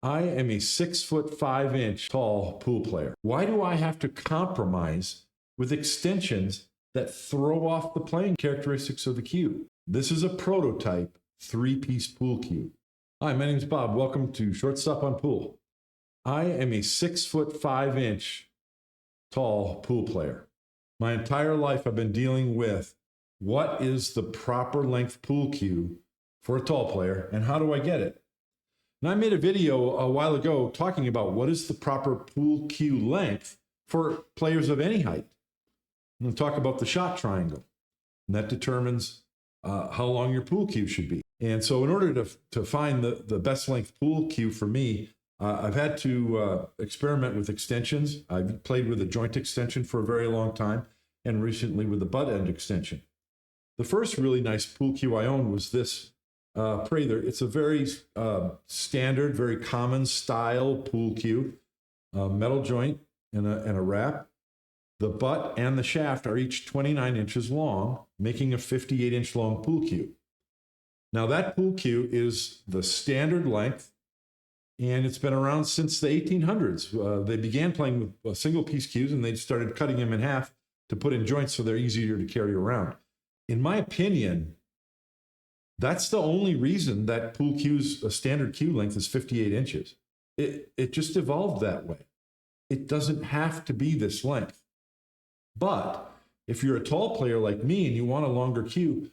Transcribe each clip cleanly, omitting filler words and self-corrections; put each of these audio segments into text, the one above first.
I am a 6'5" tall pool player. Why do I have to compromise with extensions that throw off the playing characteristics of the cue? This is a prototype 3-piece pool cue. Hi, my name is Bob. Welcome to Shortstop on Pool. I am a 6'5" tall pool player. My entire life I've been dealing with what is the proper length pool cue for a tall player and how do I get it? And I made a video a while ago talking about what is the proper pool cue length for players of any height. I'm going to talk about the shot triangle, and that determines how long your pool cue should be. And so in order to find the best length pool cue for me, I've had to experiment with extensions. I've played with a joint extension for a very long time, and recently with a butt end extension. The first really nice pool cue I owned was this Prather. It's a very standard, very common style pool cue, metal joint and a wrap. The butt and the shaft are each 29 inches long, making a 58-inch long pool cue. Now that pool cue is the standard length, and it's been around since the 1800s. They began playing with single-piece cues, and they started cutting them in half to put in joints so they're easier to carry around. In my opinion, that's the only reason that pool cues, a standard cue length is 58 inches. It just evolved that way. It doesn't have to be this length. But if you're a tall player like me and you want a longer cue,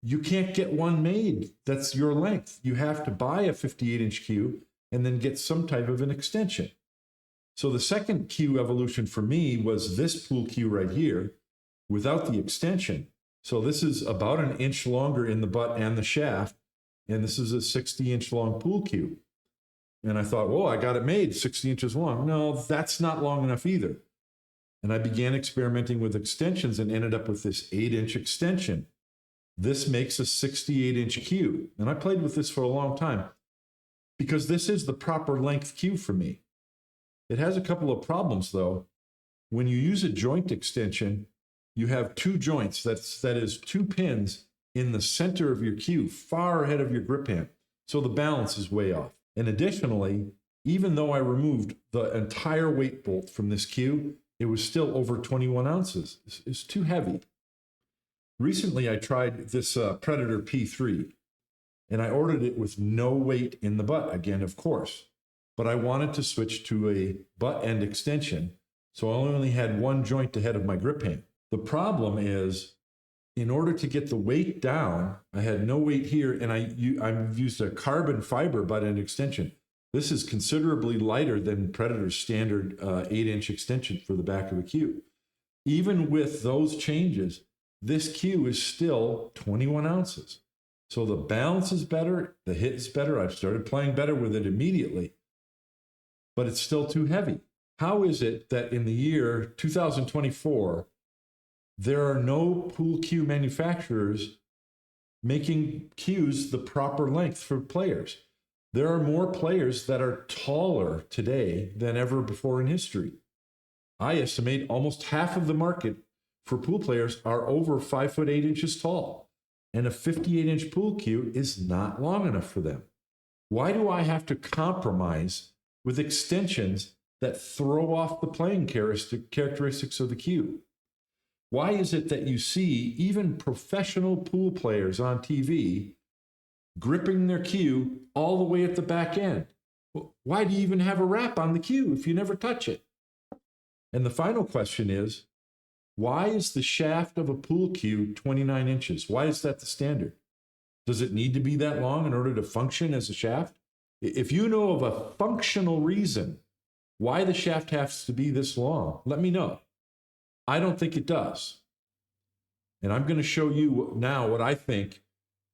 you can't get one made that's your length. You have to buy a 58-inch cue and then get some type of an extension. So the second cue evolution for me was this pool cue right here without the extension. So this is about an inch longer in the butt and the shaft, and this is a 60-inch long pool cue. And I thought, well, I got it made 60 inches long. No, that's not long enough either. And I began experimenting with extensions and ended up with this 8-inch extension. This makes a 68-inch cue. And I played with this for a long time because this is the proper length cue for me. It has a couple of problems, though. When you use a joint extension, you have two joints, that is two pins in the center of your cue, far ahead of your grip hand. So the balance is way off. And additionally, even though I removed the entire weight bolt from this cue, it was still over 21 ounces. It's too heavy. Recently, I tried this Prather P3, and I ordered it with no weight in the butt, again, of course. But I wanted to switch to a butt end extension, so I only had one joint ahead of my grip hand. The problem is, in order to get the weight down, I had no weight here, and I've used a carbon fiber butt end extension. This is considerably lighter than Prather's standard 8-inch extension for the back of a cue. Even with those changes, this cue is still 21 ounces. So the balance is better, the hit is better. I've started playing better with it immediately, but it's still too heavy. How is it that in the year 2024, there are no pool cue manufacturers making cues the proper length for players? There are more players that are taller today than ever before in history. I estimate almost half of the market for pool players are over 5'8" tall, and a 58-inch pool cue is not long enough for them. Why do I have to compromise with extensions that throw off the playing characteristics of the cue? Why is it that you see even professional pool players on TV gripping their cue all the way at the back end? Why do you even have a wrap on the cue if you never touch it? And the final question is, why is the shaft of a pool cue 29 inches? Why is that the standard? Does it need to be that long in order to function as a shaft? If you know of a functional reason why the shaft has to be this long, let me know. I don't think it does. And I'm going to show you now what I think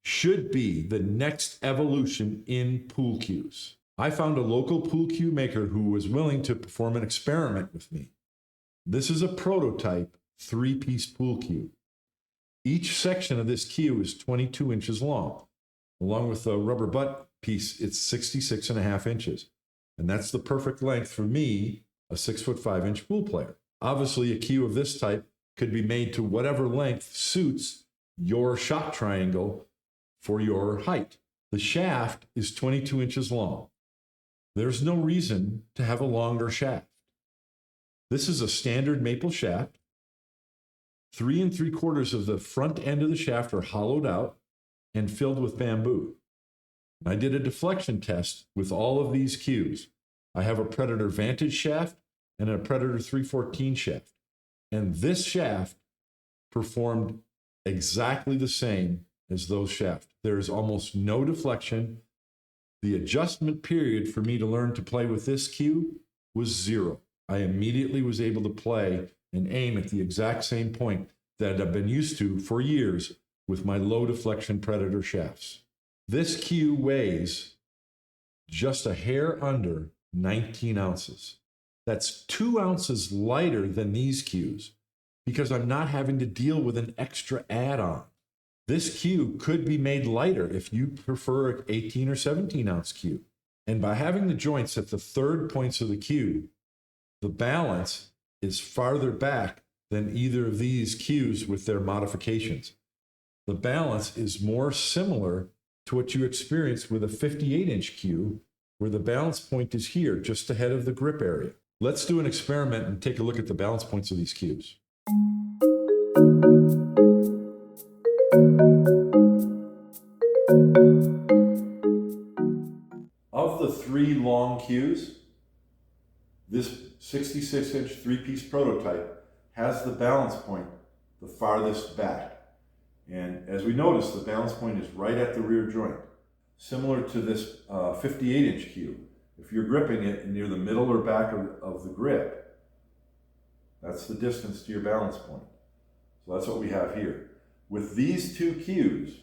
should be the next evolution in pool cues. I found a local pool cue maker who was willing to perform an experiment with me. This is a prototype 3-piece pool cue. Each section of this cue is 22 inches long. Along with the rubber butt piece, it's 66.5 inches. And that's the perfect length for me, a 6'5" pool player. Obviously, a cue of this type could be made to whatever length suits your shot triangle for your height. The shaft is 22 inches long. There's no reason to have a longer shaft. This is a standard maple shaft. 3 3/4 of the front end of the shaft are hollowed out and filled with bamboo. I did a deflection test with all of these cues. I have a Predator Vantage shaft and a Predator 314 shaft. And this shaft performed exactly the same as those shafts. There is almost no deflection. The adjustment period for me to learn to play with this cue was 0. I immediately was able to play and aim at the exact same point that I've been used to for years with my low deflection Predator shafts. This cue weighs just a hair under 19 ounces. That's 2 ounces lighter than these cues because I'm not having to deal with an extra add-on. This cue could be made lighter if you prefer an 18 or 17 ounce cue. And by having the joints at the third points of the cue, the balance is farther back than either of these cues with their modifications. The balance is more similar to what you experience with a 58-inch cue, where the balance point is here, just ahead of the grip area. Let's do an experiment and take a look at the balance points of these cues. Of the 3 long cues, this 66-inch 3-piece prototype has the balance point the farthest back. And as we notice, the balance point is right at the rear joint, similar to this 58-inch cue. If you're gripping it near the middle or back of the grip, that's the distance to your balance point. So that's what we have here. With these 2 cues,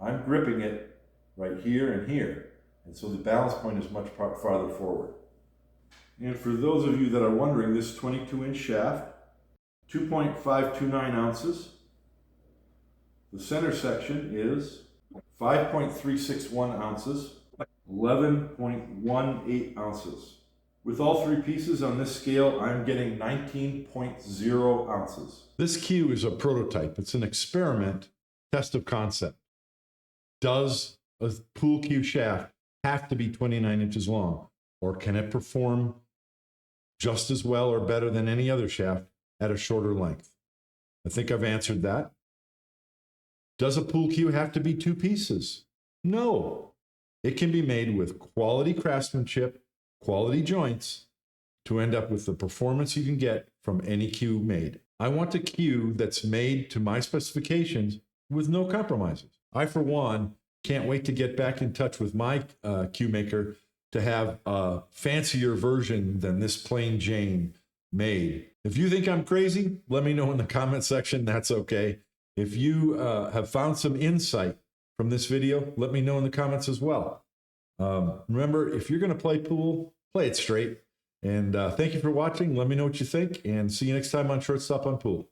I'm gripping it right here and here. And so the balance point is much farther forward. And for those of you that are wondering, this 22-inch shaft, 2.529 ounces. The center section is 5.361 ounces, 11.18 ounces. With all 3 pieces on this scale, I'm getting 19.0 ounces. This cue is a prototype. It's an experiment, test of concept. Does a pool cue shaft have to be 29 inches long? Or can it perform just as well or better than any other shaft at a shorter length? I think I've answered that. Does a pool cue have to be 2 pieces? No. It can be made with quality craftsmanship, quality joints, to end up with the performance you can get from any cue made. I want a cue that's made to my specifications with no compromises. I, for one, can't wait to get back in touch with my cue maker to have a fancier version than this plain Jane made. If you think I'm crazy, let me know in the comment section. That's okay. If you have found some insight from this video, let me know in the comments as well. Remember, if you're going to play pool, play it straight. And thank you for watching. Let me know what you think, and see you next time on Shortstop on Pool.